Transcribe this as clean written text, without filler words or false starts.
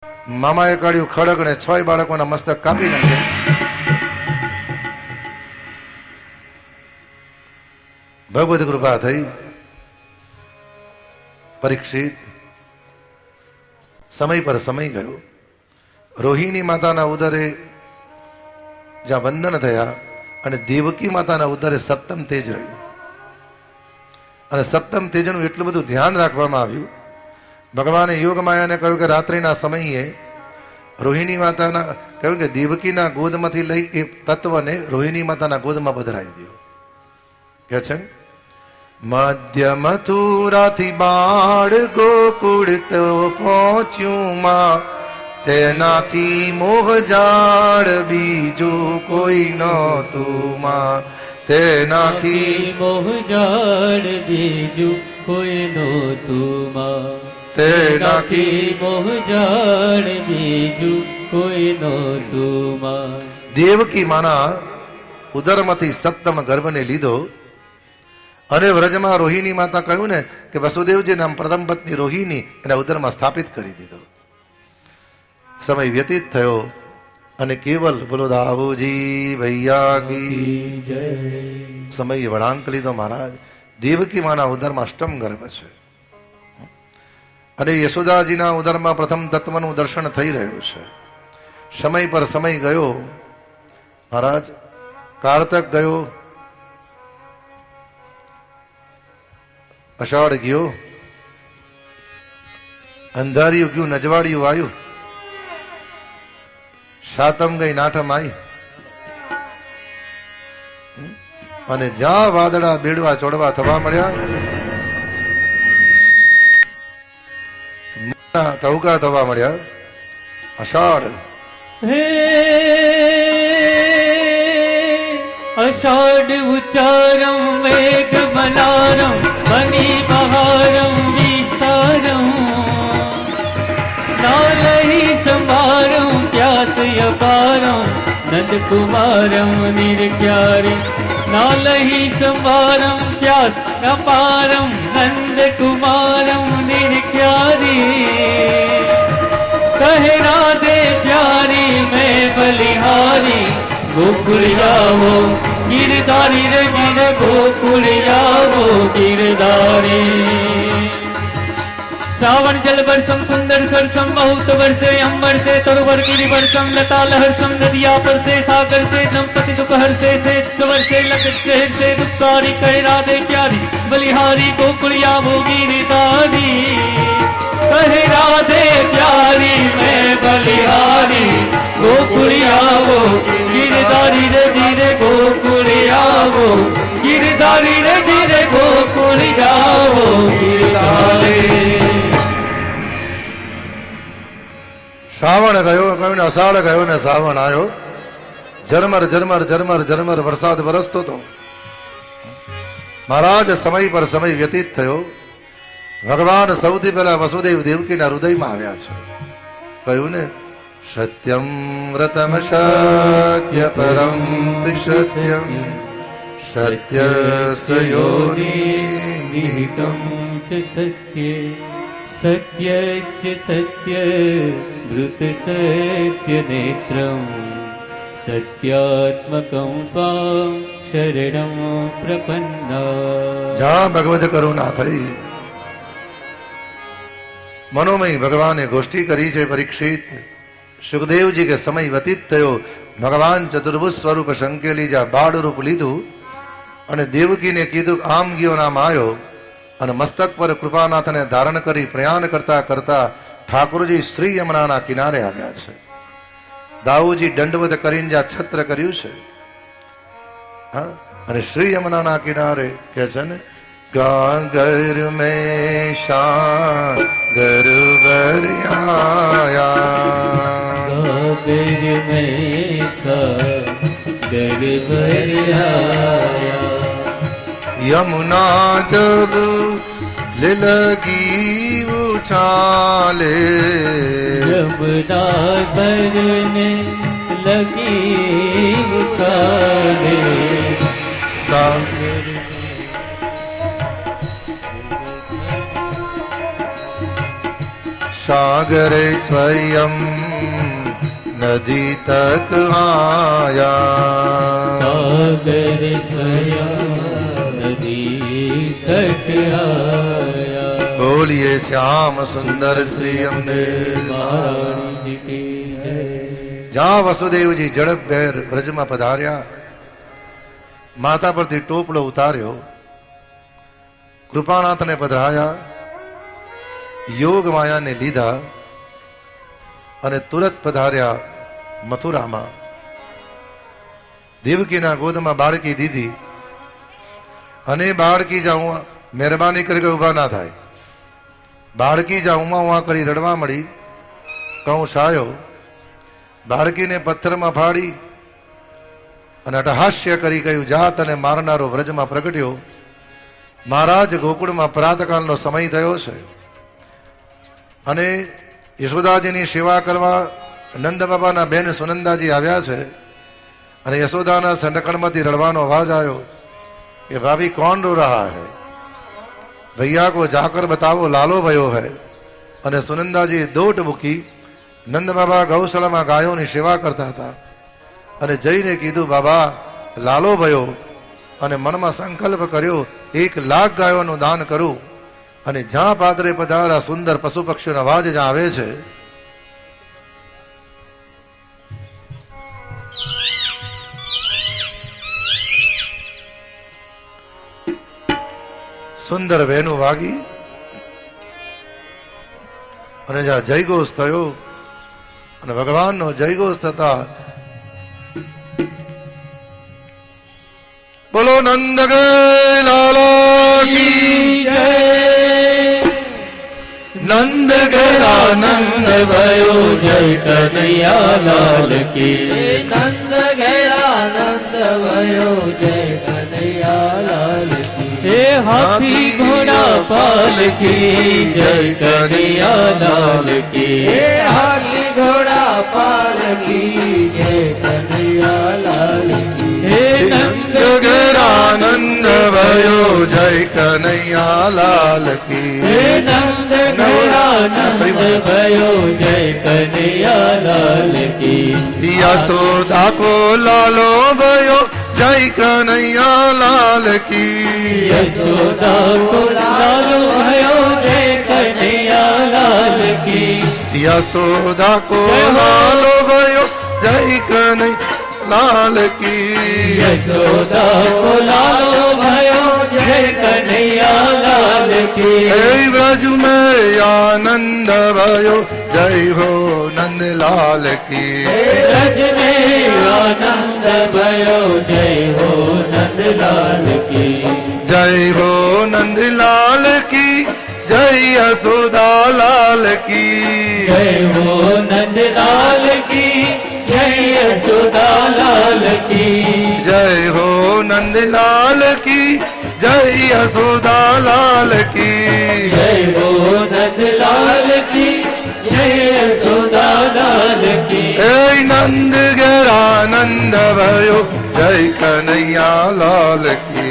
મામાએ કાઢ્યું ખડક ને 6 બાળકોના મસ્તક કાપી નાખે. ભગવદ કૃપા થઈ. પરીક્ષિત સમય પર સમય ગયો. રોહિણી માતાના ઉદરે જ્યાં વંદન થયા અને દેવકી માતાના ઉદરે સપ્તમ તેજ રહ્યું અને સપ્તમ તેજનું એટલું બધું ધ્યાન રાખવામાં આવ્યું. ભગવાને યોગ માયાને કહ્યું કે રાત્રિના સમયે રોહિણી માતાના કહ્યું કે દેવકીના ગોદમાંથી લઈ એ તત્વને રોહિણી માતાના ગોદમાં પધરાવી દો. કે છે મધ્ય મથુરાથી બાળ ગોકુળ તો પહોંચ્યું માં, તેનાથી મોહ જાળ બીજું કોઈ નહોતું માં, તેનાથી મોહ જાળ બીજું કોઈ નહોતું માં, તેનાથી મોહ જાળ બીજું કોઈ નહોતું માં. દેવકી માના ઉદરમાંથી સપ્તમ ગર્ભને લીધો અને વ્રજમાં રોહિણી માતા કહ્યું ને કે વસુદેવજી નામ પ્રથમ પત્ની રોહિણી એના ઉદરમાં સ્થાપિત કરી દીધો. સમય વ્યતીત થયો અને કેવલ બોલો દાવુજી ભૈયા કી જય. સમય વળાંક લીધો. મહારાજ દેવકી માના ઉદરમાં અષ્ટમ ગર્ભ છે અને યશોદાજીના ઉદરમાં પ્રથમ તત્વનું દર્શન થઈ રહ્યું છે. સમય પર સમય ગયો. મહારાજ કારતક ગયો, અષાઢ ગયો, અંધારિયું ગયું, નજવાડિયું આવ્યું, સાતમ ગઈ, નાઠમ આવી અને જ્યાં વાદળા બેડવા ચોડવા થવા મળ્યા, ટહુકા થવા મળ્યા. અષાઢ હે અષાઢ ઉચ્ચારમ વેગ મલારમ મની બહારમ વિસ્તારમ નાલહી સંભારમ પ્યાસ અપારમ નંદ કુમારમ નિર્ગ્યારે, નાલહી સંભારમ પ્યાસ અપારમ નંદ કુમારમ નિર્ગ્યારે. કહે રાધે પ્યારી મેં બલિહારી, ગોકુળ આવો ગિરધારી રે ગિર, ગોકુળ આવો ગિરધારી. श्रावण जल वर्षम सुंदर सरसम बहुत वर्षे अंबर से तरुवर गिरि वर्षम लता लहर सम नदिया पर से सागर से दंपति दुख हर से स्वर से लगत शहर से दुखकारी कहे राधे प्यारी बलिहारी गोकुलिया वो गिरधारी. कहे राधे प्यारी मैं बलिहारी गोकुलिया वो गिरधारी रे जीरे गोकुलिया वो गिरधारी रे जीरे गोकुलिया वो गिरधारी. શ્રાવણ ગયો, કહ્યું ને અષાઢ ગયો ને શ્રાવણ આવ્યો. ઝરમર ઝરમર ઝરમર ઝરમર વરસાદ વરસતો હતો. મહારાજ સમય પર સમય વ્યતીત થયો. ભગવાન સૌથી પહેલા વસુદેવ દેવકીના હૃદયમાં આવ્યા છે. કહ્યું ને સત્યમ વ્રતમ સત્ય પરમ સત્યમ સત્યસ્ય યોનિ નિહિતમ च सत्ये सत्यस्य सत्य मृत सत्य नेत्रं सत्यात्मकं त्वां शरणं प्रपन्ना. જ્યાં ભગવદ કરુણા થઈ. મનોમય ભગવાને ગોષ્ઠી કરી છે. પરીક્ષિત સુખદેવજી કે સમય વ્યતીત થયો. ભગવાન ચતુર્ભુજ સ્વરૂપ શંકેલી જ્યાં બાળ રૂપ લીધું અને દેવકીને કીધું આમ ગયો નામ આવ્યો અને મસ્તક પર કૃપાનાથને ધારણ કરી પ્રયાણ કરતા કરતા ઠાકોરજી શ્રી યમુનાના કિનારે આવ્યા છે. દાઉજી દંડવત કરીને જ્યાં છત્ર કર્યું છે હા અને શ્રી યમુનાના કિનારે કે છે ને ગાગર મેં શાગર ભર્યા, गागर में सागर भरिया. यमुना जब लगी उछाले, यमुना भरने लगी उछाले. सागर सागर सागरे स्वयं नदी तक आया, सागर स्वयं नदी तक आया। बोलिए श्याम सुंदर श्री अम्बे महारानी जी की जय। જ્યાં વસુદેવજી જડભેર વ્રજમાં પધાર્યા, માથા પરથી ટોપલો ઉતાર્યો, કૃપાનાથને પધરાયા, યોગ માયાને લીધા અને તુરત પધાર્યા મથુરામાં. દેવકીના ગોદમાં બાળકી દીધી અને બાળકી જાઉં મહેરબાની કરી ઉભા ના થાય. બાળકી જાઉં ઉમા કરી રડવા મળી. કંસ આવ્યો, બાળકીને પથ્થરમાં ફાડી અને અટહાસ્ય કરી કહ્યું, જા તને મારનારો વ્રજમાં પ્રગટ્યો. મહારાજ ગોકુળમાં પ્રાતકાલનો સમય થયો છે અને યશોદાજીની સેવા કરવા નંદ બાબાના બેન સુનંદાજી આવ્યા છે અને યશોદાના સંડકણમાંથી રડવાનો અવાજ આવ્યો કે ભાભી कौन रो रहा है, भैया को जाकर बताओ लालो भयो है. અને સુનંદાજી દોટ મૂકી નંદ બાબા ગૌશાળામાં ગાયોની સેવા કરતા હતા અને જઈને કીધું, બાબા લાલો ભયો. અને મનમાં સંકલ્પ કર્યો 1,00,000 ગાયોનું દાન કરું. અને જ્યાં પાદરે પધારા સુંદર પશુ પક્ષીઓનો અવાજ જ્યાં આવે છે, સુંદર વેણુ વાગી અને જ્યાં જયઘોષ થયો અને ભગવાનનો જયઘોષ થતા બોલો નંદ કે લાલા કી જય। નંદ કે નંદ भयो जय कन्हैया लाल की। नंद घेरा नंद भयो जय कन्हैया लाल की। हे हाथी घोड़ा पाल की जय कन्हैया लाल की। हे हाथी घोड़ा पाल की जय कन्हैया लाल की। हे नंद नंद घेरा नंद भयो जय कन्हैया लाल की। हे नंद घोड़ा नंद भयो जय कन्हैया लाल की। यशोदा को लालो भयो जय कन्हैया लाल की। यशोदा को लालो भयो जय कन्हैया लाल की। यशोदा को लालो भयो जय कन्हैया लाल की। यशोदा को लालो भयो जय कन्हैया लाल की। हे ब्रज में आनंद भयो जय हो नंद लाल की। ब्रज में आनंद भयो जय हो नंद लाल की। जय हो नंद लाल की, जय यशोदा लाल की। जय हो नंद लाल की जय यशोदा लाल की। जय हो नंद लाल की, जय यशोदा लाल की। जय हो नंद लाल की जय यशोदा लाल की। हे नंद घेरा नंद भयो जय कन्हैया लाल की।